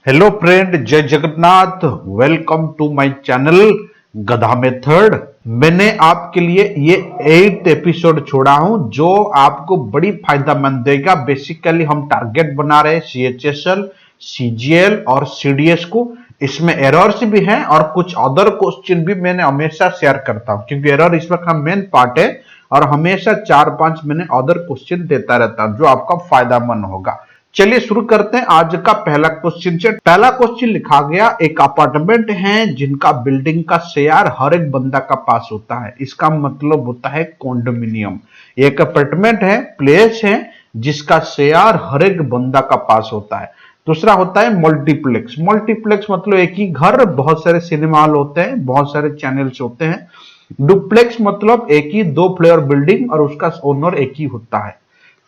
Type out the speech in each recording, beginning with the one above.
Hello friend, जय Jagannath. Welcome to my channel गधा method. मैंने आपके लिए ये 8th एपिसोड छोड़ा हूं जो आपको बड़ी फायदेमंद देगा। बेसिकली हम टारगेट बना रहे हैं CHSL, CGL और CDS को। इसमें एरर्स भी हैं और कुछ अदर क्वेश्चन भी मैंने हमेशा शेयर करता हूं क्योंकि एरर इसमें का मेन पार्ट है और हमेशा 4-5 मैंने अदर क्वेश्चन देता रहता हूं जो आपका फायदेमंद होगा। चलिए शुरू करते हैं आज का पहला क्वेश्चन से। पहला क्वेश्चन लिखा गया, एक अपार्टमेंट है जिनका बिल्डिंग का शेयर हर एक बंदा का पास होता है। इसका मतलब होता है कॉन्डोमिनियम। एक अपार्टमेंट है, प्लेस है जिसका शेयर हर एक बंदा का पास होता है। दूसरा होता है मल्टीप्लेक्स। मल्टीप्लेक्स मतलब एक ही घर, बहुत सारे सिनेमा हॉल होते हैं, बहुत सारे चैनल्स होते हैं। डुप्लेक्स मतलब एक ही 2 फ्लोर बिल्डिंग और उसका ओनर एक ही होता है।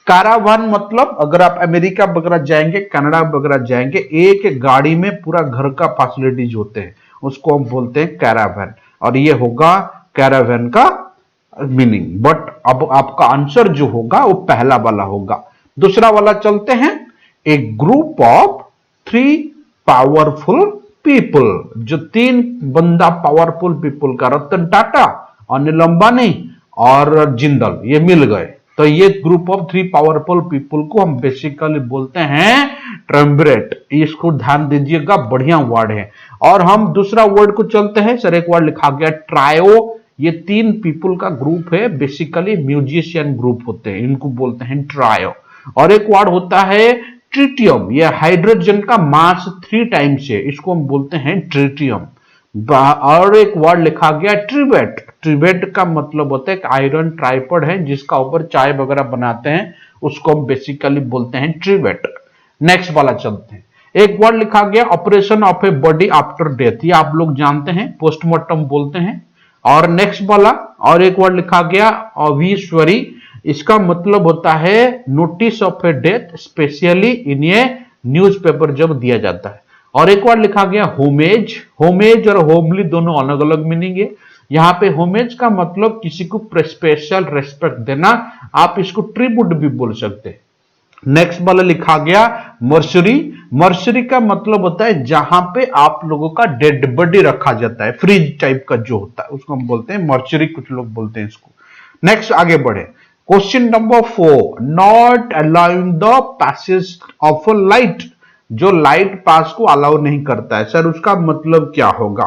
कारावान मतलब अगर आप अमेरिका वगैरह जाएंगे, कनाडा वगैरह जाएंगे, एक गाड़ी में पूरा घर का फैसिलिटीज होते हैं, उसको हम बोलते हैं कैरावैन। और ये होगा कैरावैन का मीनिंग। बट अब आपका आंसर जो होगा वो पहला वाला होगा। दूसरा वाला चलते हैं। ए ग्रुप ऑफ 3 पावरफुल पीपल। जो 3 बंदा पावरफुल पीपल का, रतन टाटा, अनिल अंबानी और जिंदल, ये मिल गए तो ये ग्रुप ऑफ 3 पावरफुल पीपल को हम बेसिकली बोलते हैं ट्रायम्विरेट। इसको ध्यान दीजिएगा, बढ़िया वर्ड है। और हम दूसरा वर्ड को चलते हैं। सर एक वर्ड लिखा गया ट्रायो। ये 3 पीपल का ग्रुप है, बेसिकली म्यूजिशियन ग्रुप होते हैं, इनको बोलते हैं ट्रायो। और एक वर्ड होता है ट्रिटियम। ये हाइड्रोजन का मास 3 टाइम्स है, इसको हम बोलते हैं ट्रिटियम। और एक वर्ड लिखा गया ट्रिवेट। ट्रिवेट का मतलब होता है एक आयरन ट्राइपॉड है जिसका ऊपर चाय वगैरह बनाते हैं, उसको हम बेसिकली बोलते हैं ट्रिवेट। नेक्स्ट वाला चलते हैं। एक वर्ड लिखा गया operation of a body after death. ये आप लोग जानते हैं, पोस्टमार्टम बोलते हैं। और नेक्स्ट वाला और एक वर्ड लिखा गया ऑब्वियसरी। इसका मतलब होता है notice of A death, specially in A newspaper जब दिया जाता है। और एक बार लिखा गया होमेज। होमेज और होमली दोनों अलग अलग मीनिंग है। यहां पे होमेज का मतलब किसी को स्पेशल रेस्पेक्ट देना, आप इसको ट्रिब्यूट भी बोल सकते हैं। नेक्स्ट वाला लिखा गया मर्सरी। मर्सरी का मतलब होता है जहां पे आप लोगों का डेड बॉडी रखा जाता है, फ्रिज टाइप का जो होता है उसको हम बोलते हैं मर्सरी, कुछ लोग बोलते हैं इसको। नेक्स्ट आगे बढ़े। Question number 4, not allowing the passage of a light. जो लाइट पास को अलाउ नहीं करता है, सर उसका मतलब क्या होगा?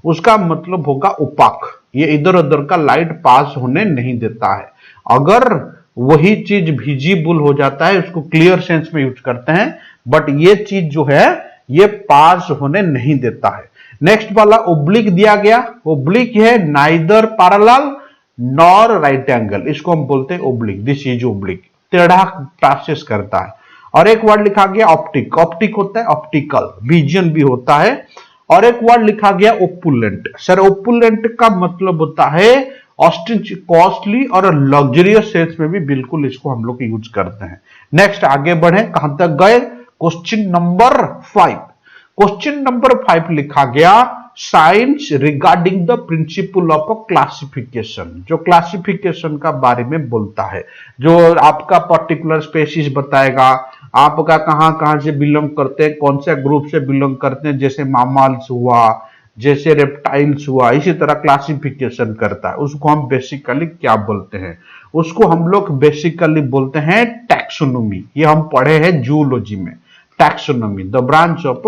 उसका मतलब होगा ओपाक। ये इधर उधर का लाइट पास होने नहीं देता है। अगर वही चीज विजिबल हो जाता है उसको क्लियर सेंस में यूज करते हैं, बट ये चीज जो है ये पास होने नहीं देता है। नेक्स्ट वाला ओब्लिक दिया गया। ओब्लिक है neither parallel nor right angle, इसको हम बोलते हैं ओब्लिक। दिस इज ओब्लिक, टेढ़ा पासेस करता है। और एक वर्ड लिखा गया ऑप्टिक। ऑप्टिक होता है ऑप्टिकल, विजन भी होता है। और एक वर्ड लिखा गया ओपुलेंट। सर ओपुलेंट का मतलब होता है कॉस्टली और लग्जरियस सेंस में भी बिल्कुल इसको हम लोग यूज करते हैं। नेक्स्ट आगे बढ़े, कहां तक गए? Question number 5। क्वेश्चन नंबर 5 लिखा गया science regarding the principle of classification. जो क्लासिफिकेशन का बारे में बोलता है, जो आपका पर्टिकुलर स्पेसीज बताएगा, आपका कहां कहां से बिलोंग करते हैं, कौन से ग्रुप से बिलोंग करते हैं, जैसे मामल्स हुआ, जैसे रेप्टाइल्स हुआ, इसी तरह क्लासिफिकेशन करता है। उसको हम बेसिकली क्या बोलते हैं? उसको हम लोग बेसिकली बोलते हैं टैक्सोनॉमी। ये हम पढ़े हैं जूलॉजी में, taxonomy the branch of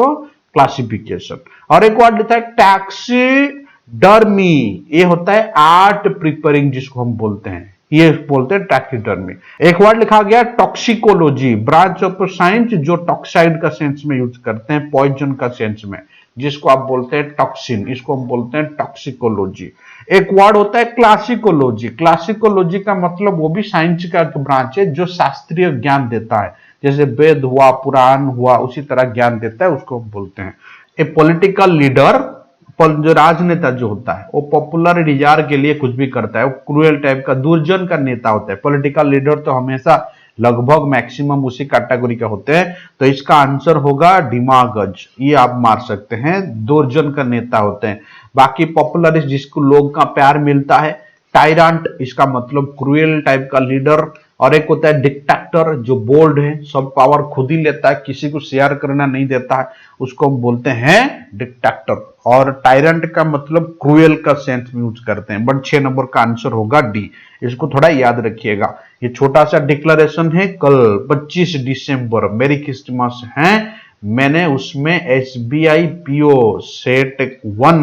classification. और एक वर्ड लिखा है टैक्सीडर्मी। ये होता है आर्ट प्रिपेयरिंग, जिसको हम बोलते हैं, ये बोलते हैं टैक्सीडर्मी। एक वर्ड लिखा गया टॉक्सिकोलॉजी, ब्रांच ऑफ साइंस जो टॉक्साइड का सेंस में यूज करते हैं, पॉइजन का सेंस में, जिसको आप बोलते हैं टॉक्सिन, इसको हम बोलते हैं टॉक्सिकोलॉजी। एक वर्ड होता है क्लासिकोलॉजी। क्लासिकोलॉजी का मतलब वो भी साइंस का एक ब्रांच है जो शास्त्रीय ज्ञान देता है, जैसे वेद हुआ, पुराण हुआ, उसी तरह ज्ञान देता है, उसको हम बोलते हैं। ए पॉलिटिकल लीडर, जो राजनेता जो होता है वो पॉपुलर डिजायर के लिए कुछ भी करता है, वो क्रूएल टाइप का दुर्जन का नेता होता है। पॉलिटिकल लीडर तो हमेशा लगभग मैक्सिमम उसी कैटेगरी का होते हैं, तो इसका आंसर होगा डिमागज। ये आप मार सकते हैं, दुर्जन का नेता होते हैं। बाकी पॉपुलरिस्ट जिसको लोग का प्यार मिलता है। टायरांट, इसका मतलब क्रूएल टाइप का लीडर। और एक होता है डिक्टेटर जो बोल्ड है, सब पावर खुद ही लेता है, किसी को शेयर करना नहीं देता है, उसको हम बोलते हैं डिक्टेटर। और टायरेंट का मतलब क्रूएल का सेंस में यूज करते हैं। बट 6 नंबर का आंसर होगा डी, इसको थोड़ा याद रखिएगा। ये छोटा सा डिक्लेरेशन है, कल 25 दिसंबर मेरी क्रिसमस है, मैंने उसमें एसबीआई पीओ सेट 1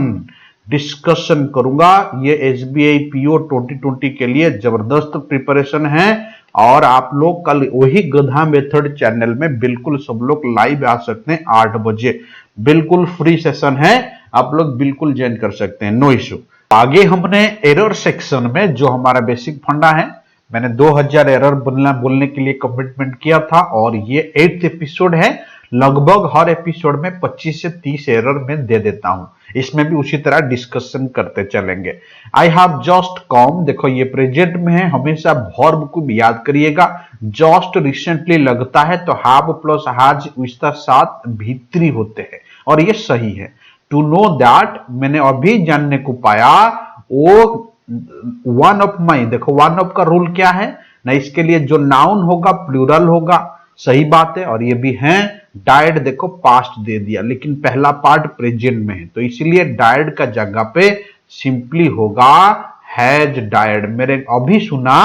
डिस्कशन करूंगा। ये एसबीआई पीओ 2020 के लिए जबरदस्त प्रिपरेशन है और आप लोग कल वही गधा मेथड चैनल में बिल्कुल सब लोग लाइव आ सकते हैं 8 बजे, बिल्कुल फ्री सेशन है, आप लोग बिल्कुल ज्वाइन कर सकते हैं, नो इशू। आगे हमने एरर सेक्शन में जो हमारा बेसिक फंडा है, मैंने 2000 एरर बोलने के लिए कमिटमेंट किया था और ये 8th एपिसोड है। लगभग हर एपिसोड में 25 से 30 एरर में दे देता हूं, इसमें भी उसी तरह डिस्कशन करते चलेंगे। आई हैव जस्ट कम, देखो ये प्रेजेंट में है, हमेशा वर्ब को भी याद करिएगा। जस्ट रिसेंटली लगता है तो हैव प्लस हैज उसका साथ भीतरी होते हैं और ये सही है। टू नो दैट, मैंने अभी जानने को पाया, वो वन ऑफ माई, देखो वन ऑफ का रूल क्या है ना, इसके लिए जो नाउन होगा प्लूरल होगा, सही बात है। और ये भी है डाइड, देखो पास्ट दे दिया लेकिन पहला पार्ट प्रेजेंट में है, तो इसलिए डाइड का जगह पे सिंपली होगा हैज डाइड। मेरे अभी सुना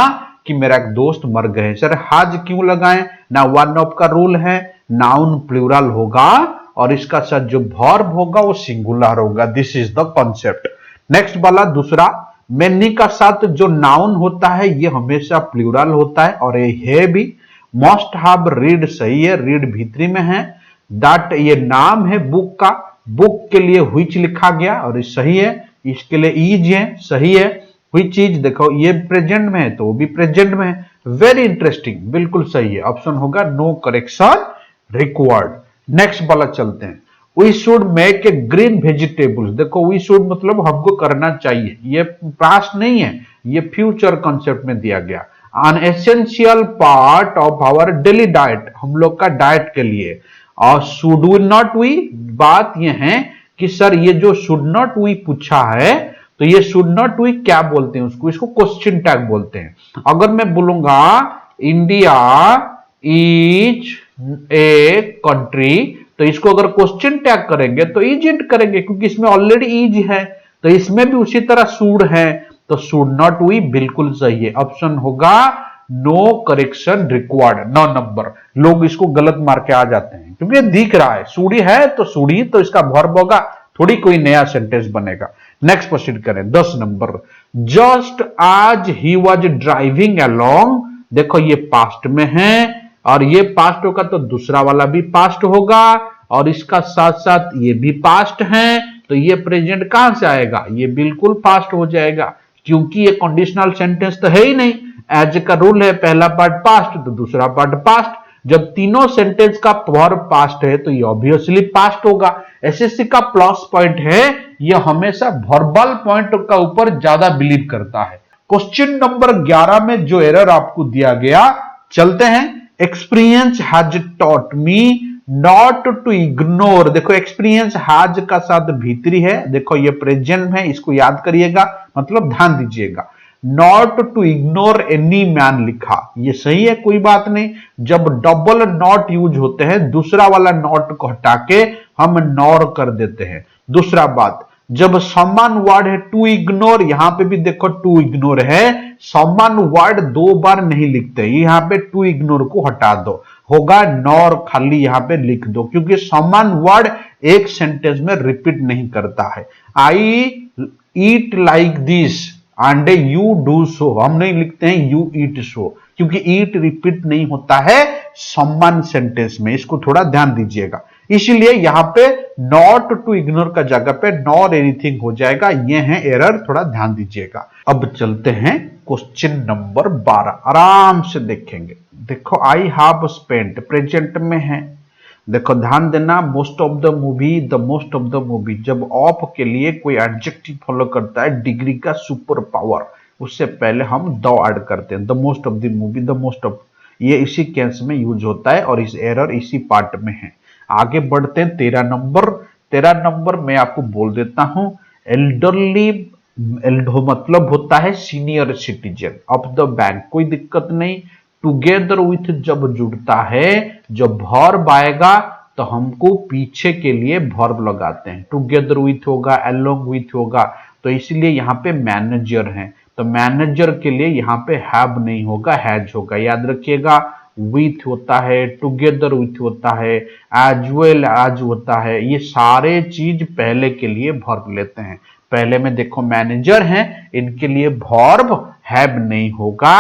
कि मेरा एक दोस्त मर गए, सर हैज क्यों लगाएं ना, वन ऑफ का रूल है, नाउन प्लूरल होगा और इसका साथ जो वर्ब होगा वो सिंगुलर होगा। This is the concept. Next वाला दूसरा, मैनी का साथ जो नाउन होता है ये हमेशा प्लूरल होता है और ये है भी। मस्ट हैव रीड सही है, रीड भीतरी में है। दैट ये नाम है बुक का, बुक के लिए व्हिच लिखा गया और ये सही है, इसके लिए इज है, सही है। व्हिच इज देखो ये प्रेजेंट में है तो वो भी प्रेजेंट में है, वेरी इंटरेस्टिंग, बिल्कुल सही है, ऑप्शन होगा नो करेक्शन रिक्वायर्ड। नेक्स्ट वाला चलते हैं, we should make a green vegetables, देखो वी शुड मतलब हमको करना चाहिए, ये पास्ट नहीं है, ये फ्यूचर कॉन्सेप्ट में दिया गया। an essential part of our daily diet, हम लोग का डाइट के लिए। और should we not we, बात ये है कि सर ये जो should not we पूछा है तो ये should not we क्या बोलते हैं उसको, इसको क्वेश्चन टैग बोलते हैं। अगर मैं बोलूंगा इंडिया इज ए कंट्री तो इसको अगर क्वेश्चन टैग करेंगे तो इजेंट करेंगे क्योंकि इसमें ऑलरेडी इज है, तो इसमें भी उसी तरह शुड है, तो शुड नॉट वी बिल्कुल सही है, ऑप्शन होगा नो करेक्शन रिक्वायर्ड। 9 नंबर। लोग इसको गलत मार के आ जाते हैं क्योंकि दिख रहा है सूढ़ी है तो सूढ़ी, तो इसका वर्ब होगा, थोड़ी कोई नया सेंटेंस बनेगा। नेक्स्ट प्रोसीड करें, 10 नंबर। जस्ट आज ही वॉज ड्राइविंग अलोंग, देखो ये पास्ट में है और ये पास्ट होगा तो दूसरा वाला भी पास्ट होगा और इसका साथ साथ ये भी पास्ट है, तो ये प्रेजेंट कहां से आएगा, ये बिल्कुल पास्ट हो जाएगा क्योंकि ये कंडीशनल सेंटेंस तो है ही नहीं। एज का रूल है पहला पार्ट पास्ट तो दूसरा पार्ट पास्ट, जब तीनों सेंटेंस का वर्ब पास्ट है तो ये ऑब्वियसली पास्ट होगा। एसएससी का प्लस पॉइंट है, ये हमेशा वर्बल पॉइंट का ऊपर ज्यादा बिलीव करता है। क्वेश्चन नंबर 11 में जो एरर आपको दिया गया, चलते हैं। Experience has taught me not to ignore, देखो एक्सपीरियंस हैज का साथ भीतरी है, देखो ये प्रेजेंट है, इसको याद करिएगा, मतलब ध्यान दीजिएगा। Not to ignore any man लिखा, ये सही है, कोई बात नहीं। जब डबल नॉट यूज होते हैं दूसरा वाला नॉट को हटा के हम नॉर कर देते हैं। दूसरा बात, जब समान वर्ड है टू इग्नोर, यहां पे भी देखो टू इग्नोर है, समान वर्ड 2 बार नहीं लिखते, यहां पे टू इग्नोर को हटा दो, होगा नॉर खाली यहां पे लिख दो क्योंकि समान वर्ड एक सेंटेंस में रिपीट नहीं करता है। I eat like this and you do so, हम नहीं लिखते हैं यू ईट सो क्योंकि ईट रिपीट नहीं होता है समान सेंटेंस में, इसको थोड़ा ध्यान दीजिएगा। इसीलिए यहां पे नॉट टू इग्नोर का जगह पे नॉर एनीथिंग हो जाएगा, ये है एरर, थोड़ा ध्यान दीजिएगा। अब चलते हैं क्वेश्चन नंबर 12, आराम से देखेंगे। देखो आई हैव स्पेंट प्रेजेंट में है, देखो ध्यान देना, most of the movie, the most of the movie, जब ऑफ के लिए कोई एडजेक्टिव फॉलो करता है डिग्री का सुपर पावर, उससे पहले हम द ऐड करते हैं, the most of the movie, the most of, ये इसी केस में यूज होता है और इस एरर इसी पार्ट में है। आगे बढ़ते हैं 13 नंबर। 13 नंबर मैं आपको बोल देता हूं, एल्डरली, एल्डो मतलब होता है senior citizen of the bank, कोई दिक्कत नहीं। टुगेदर विथ जब जुड़ता है, जब वर्ब आएगा तो हमको पीछे के लिए वर्ब लगाते हैं। टुगेदर विथ होगा, अलोंग विथ होगा, तो इसलिए यहाँ पे मैनेजर है, तो मैनेजर के लिए यहाँ पे हैव नहीं होगा, हैज होगा। याद रखिएगा, विथ होता है, टुगेदर विथ होता है, एज वेल एज होता है, ये सारे चीज पहले के लिए वर्ब लेते हैं। पहले में देखो मैनेजर हैं, इनके लिए वर्ब हैव नहीं होगा,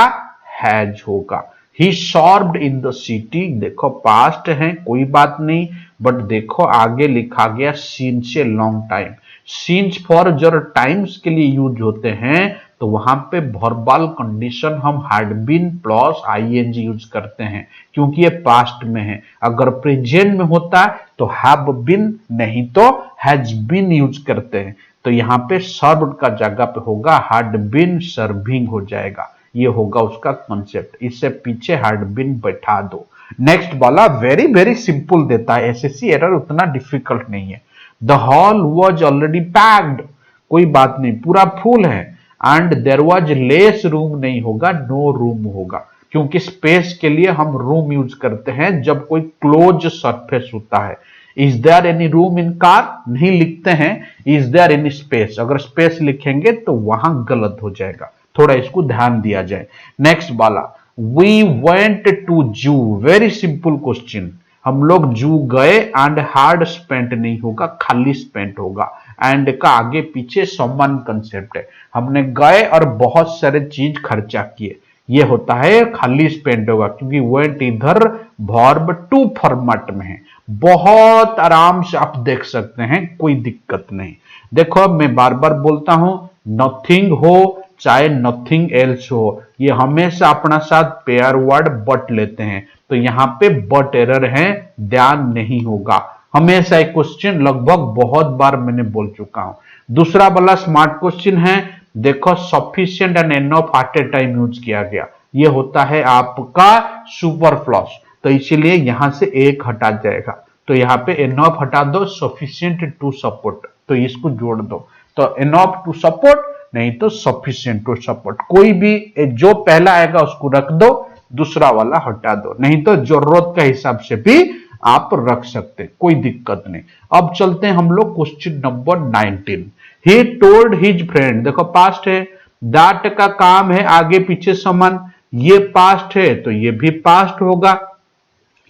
हैज होगा। He served in the city, देखो पास्ट है कोई बात नहीं, बट देखो आगे लिखा गया since a long time. Since for जब टाइम्स के लिए यूज होते हैं तो वहां पे वर्बल कंडीशन हम had been plus ING use करते हैं, क्योंकि ये पास्ट में है। अगर प्रेजेंट में होता तो हैव बीन, नहीं तो हैज बीन यूज करते हैं। तो यहाँ पे सर्व्ड का जगह पे होगा हैड बीन सर्विंग हो जाएगा, ये होगा उसका कॉन्सेप्ट। इससे पीछे हैड बीन बैठा दो। नेक्स्ट वाला वेरी वेरी सिंपल देता है, एसएससी एरर उतना डिफिकल्ट नहीं है। The hall was already packed, कोई बात नहीं, पूरा फुल है। And there was less room नहीं होगा, नो रूम होगा, क्योंकि स्पेस के लिए हम रूम यूज करते हैं जब कोई क्लोज सरफेस होता है। Is there any room in car, नहीं लिखते हैं इज देयर एनी स्पेस, अगर स्पेस लिखेंगे तो वहां गलत हो जाएगा, थोड़ा इसको ध्यान दिया जाए। नेक्स्ट वाला, वी वेंट टू जू, वेरी सिंपल क्वेश्चन। हम लोग जू गए, एंड हार्ड स्पेंट नहीं होगा, खाली स्पेंट होगा। एंड का आगे पीछे समान कंसेप्ट है, हमने गए और बहुत सारे चीज खर्चा किए, ये होता है खाली स्पेंट होगा, क्योंकि वेंट इधर वर्ब टू फॉर्मेट में है। बहुत आराम से आप देख सकते हैं, कोई दिक्कत नहीं। देखो अब मैं बार बार बोलता हूं, नथिंग हो चाहे नथिंग एल्स हो, ये हमेशा अपना साथ पेयर वर्ड बट लेते हैं, तो यहाँ पे बट एरर है, ध्यान नहीं होगा। हमेशा एक क्वेश्चन लगभग बहुत बार मैंने बोल चुका हूं। दूसरा वाला स्मार्ट क्वेश्चन है, देखो sufficient and enough at a time use किया गया, ये होता है आपका सुपरफ्लस, तो इसीलिए यहां से एक हटा जाएगा, तो यहाँ पे एनफ हटा दो, सफिशिएंट टू सपोर्ट, तो इसको जोड़ दो, तो एनफ टू सपोर्ट नहीं तो सफिशिएंट टू सपोर्ट, कोई भी जो पहला आएगा उसको रख दो, दूसरा वाला हटा दो, नहीं तो जरूरत के हिसाब से भी आप रख सकते, कोई दिक्कत नहीं। अब चलते हैं हम लोग question number 19। He told his friend, देखो पास्ट है, दैट का काम है आगे पीछे समान, ये पास्ट है तो ये भी पास्ट होगा।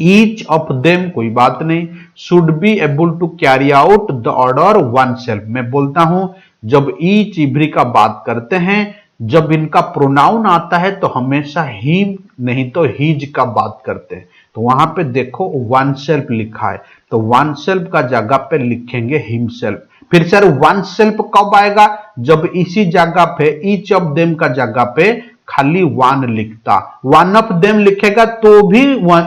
ईच ऑफ देम, कोई बात नहीं, should be able to carry out the order oneself. मैं बोलता हूं जब ईच इवरी का बात करते हैं, जब इनका प्रोनाउन आता है तो हमेशा हिम नहीं तो हिज का बात करते हैं, तो वहां पे देखो वन सेल्फ लिखा है, तो वन सेल्फ का जगह पे लिखेंगे हिमसेल्फ। फिर सर वन सेल्फ कब आएगा, जब इसी जगह पे ईच ऑफ देम का जगह पे खाली वन लिखता, वन ऑफ देम लिखेगा तो भी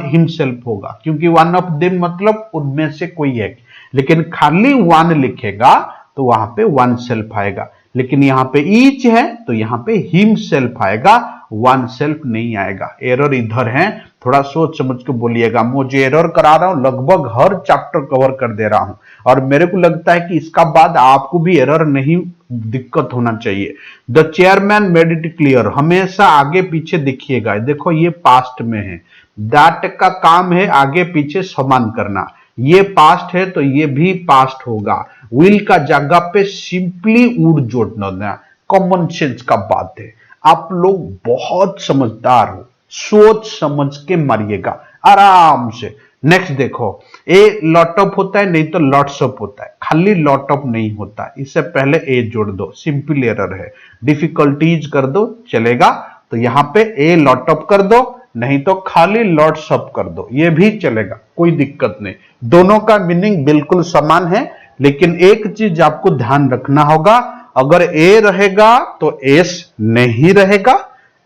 हिमसेल्फ होगा, क्योंकि वन ऑफ देम मतलब उनमें से कोई है, लेकिन खाली वन लिखेगा तो वहां पे वन सेल्फ आएगा। लेकिन यहाँ पे ईच है तो यहाँ पे हिम सेल्फ आएगा, वन सेल्फ नहीं आएगा। एरर इधर है, थोड़ा सोच समझ के बोलिएगा। मुझे एरर करा रहा हूं, लगभग हर चैप्टर कवर कर दे रहा हूं, और मेरे को लगता है कि इसका बाद आपको भी एरर नहीं दिक्कत होना चाहिए। The chairman made it clear, हमेशा आगे पीछे देखिएगा, देखो ये पास्ट में है, दैट का काम है आगे पीछे समान करना, ये पास्ट है तो ये भी पास्ट होगा। विल का जगह पे सिंपली वुड जोड़ना देना, कॉमन सेंस का बात है। आप लोग बहुत समझदार हो, सोच समझ के मारिएगा आराम से। नेक्स्ट देखो, ए लॉट ऑफ होता है नहीं तो लॉट्स ऑफ होता है, खाली लॉट ऑफ नहीं होता, इससे पहले ए जोड़ दो, सिंपल एरर है। डिफिकल्टीज कर दो चलेगा, तो यहां पे ए लॉट ऑफ कर दो, नहीं तो खाली लॉट्स ऑफ कर दो, ये भी चलेगा, कोई दिक्कत नहीं। दोनों का मीनिंग बिल्कुल समान है, लेकिन एक चीज आपको ध्यान रखना होगा, अगर ए रहेगा तो एस नहीं रहेगा,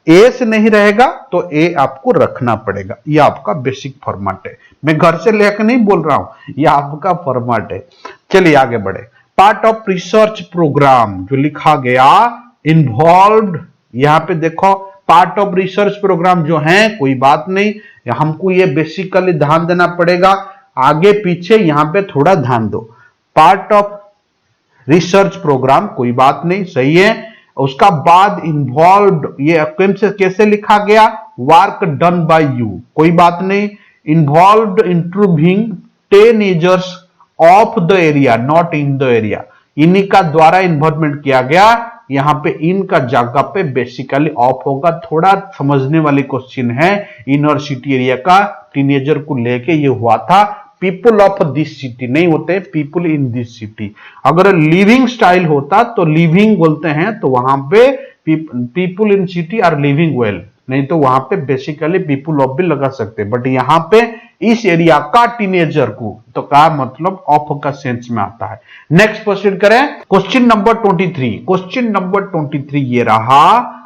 एस नहीं रहेगा तो ए आपको रखना पड़ेगा। ये आपका बेसिक फॉर्मेट है, मैं घर से लेकर नहीं बोल रहा हूं, ये आपका फॉर्मेट है। चलिए आगे बढ़े। पार्ट ऑफ रिसर्च प्रोग्राम जो लिखा गया इन्वॉल्व्ड, यहां पे देखो पार्ट ऑफ रिसर्च प्रोग्राम जो है, कोई बात नहीं, हमको ये बेसिकली ध्यान देना पड़ेगा, आगे पीछे यहां पे थोड़ा ध्यान दो। पार्ट ऑफ रिसर्च प्रोग्राम कोई बात नहीं, सही है। उसका बाद इन्वॉल्व, ये कैसे लिखा गया, वर्क डन बाय यू, कोई बात नहीं, involve intruding teenagers of the area not in the area, इन्हीं का द्वारा इन्वॉल्वमेंट किया गया, यहां पे इन का जगह पे बेसिकली ऑफ होगा। थोड़ा समझने वाली क्वेश्चन है, इनर सिटी एरिया का टीनेजर को लेके ये हुआ था, पीपुल ऑफ दिस सिटी नहीं होते, पीपुल इन दिस सिटी। अगर लिविंग स्टाइल होता तो लिविंग बोलते हैं, तो वहां पे people in city are living well, नहीं तो वहां पे बेसिकली पीपुल ऑफ भी लगा सकते, बट यहां पे इस एरिया का टीनेजर को, तो का मतलब ऑफ का सेंस में आता है। नेक्स्ट क्वेश्चन करें, क्वेश्चन नंबर 23। क्वेश्चन नंबर 23 ये रहा,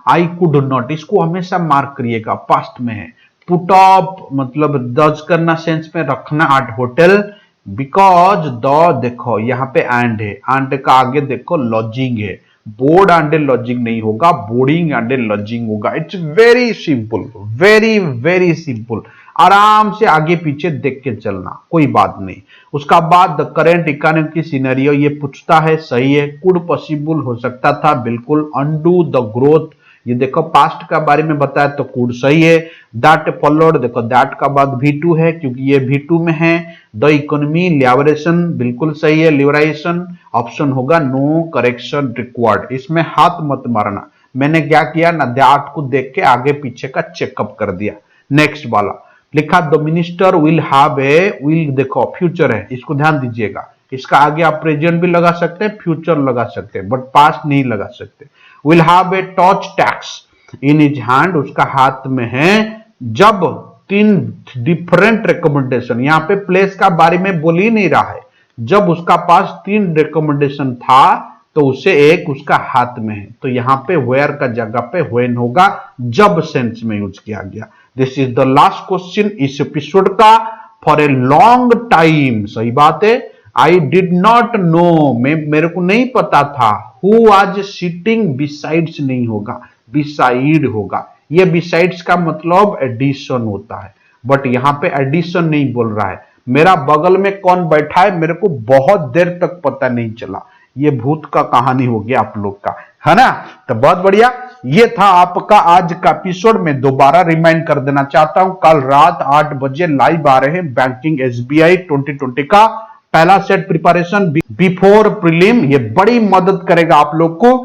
आई कुड नॉट, इसको हमेशा मार्क करिएगा, पास्ट में है। पुट अप मतलब दर्ज करना सेंस में रखना एट होटल, बिकॉज द, देखो यहां पे एंड है, एंड का आगे देखो लॉजिंग है, बोर्ड एंड लॉजिंग नहीं होगा, बोर्डिंग एंड लॉजिंग होगा। It's very simple, very very simple, आराम से आगे पीछे देख के चलना, कोई बात नहीं। उसका बाद द करेंट इकोनॉमिक की सिनेरियो ये पूछता है, सही है। कुड पॉसिबल हो सकता था, बिल्कुल। अंडू द ग्रोथ, ये देखो पास्ट का बारे में बताया तो कुड सही है। दैट फॉलोड, देखो दैट का बाद V2 है क्योंकि ये V2 में है। द इकोनॉमी लिबरेशन बिल्कुल सही है, लिबरेशन ऑप्शन होगा, नो करेक्शन रिक्वायर्ड, इसमें हाथ मत मारना। मैंने क्या किया ना, दैट को देख के आगे पीछे का चेकअप कर दिया। नेक्स्ट वाला लिखा, the minister will have a, will देखो फ्यूचर है, इसको ध्यान दीजिएगा, इसका आगे आप प्रेजेंट भी लगा सकते हैं, फ्यूचर लगा सकते हैं, बट पास्ट नहीं लगा सकते। Will have a torch tax in his hand, उसका हाथ में है। जब 3 डिफरेंट रिकमेंडेशन, यहां पे प्लेस का बारे में बोल ही नहीं रहा है, जब उसका पास 3 रिकमेंडेशन था तो उसे एक उसका हाथ में है, तो यहां पे वेयर का जगह पे व्हेन होगा, जब सेंस में यूज किया गया। This is the last question इस एपिसोड का। फॉर ए लॉन्ग टाइम, सही बात है, आई डिड नॉट नो, मेरे को नहीं पता था, हु वाज सिटिंग बिसाइड्स नहीं होगा, बिसाइड होगा। ये बिसाइड्स का मतलब एडिशन होता है, बट यहां पे एडिशन नहीं बोल रहा है। मेरा बगल में कौन बैठा है मेरे को बहुत देर तक पता नहीं चला, ये भूत का कहानी हो गया आप लोग का, है ना। तो बहुत बढ़िया, ये था आपका आज का एपिसोड। में दोबारा रिमाइंड कर देना चाहता हूं, कल रात 8 बजे लाइव आ रहे हैं बैंकिंग SBI 2020 का पहला सेट प्रिपरेशन बिफोर प्रीलिम, ये बड़ी मदद करेगा आप लोग को।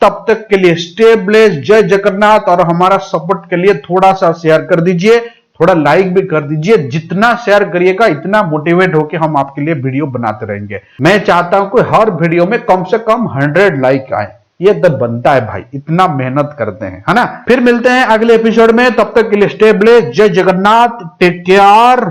तब तक के लिए स्टे ब्लेस्ड, जय जगन्नाथ, और हमारा सपोर्ट के लिए थोड़ा सा शेयर कर दीजिए, थोड़ा लाइक भी कर दीजिए। जितना शेयर करिएगा इतना मोटिवेट होकर हम आपके लिए वीडियो बनाते रहेंगे। मैं चाहता हूं कि हर वीडियो में कम से कम 100 लाइक आए, ये तो बनता है भाई, इतना मेहनत करते हैं, है ना। फिर मिलते हैं अगले एपिसोड में, तब तक के लिए स्टे ब्लेस्ड, जय जगन्नाथ, टेक केयर।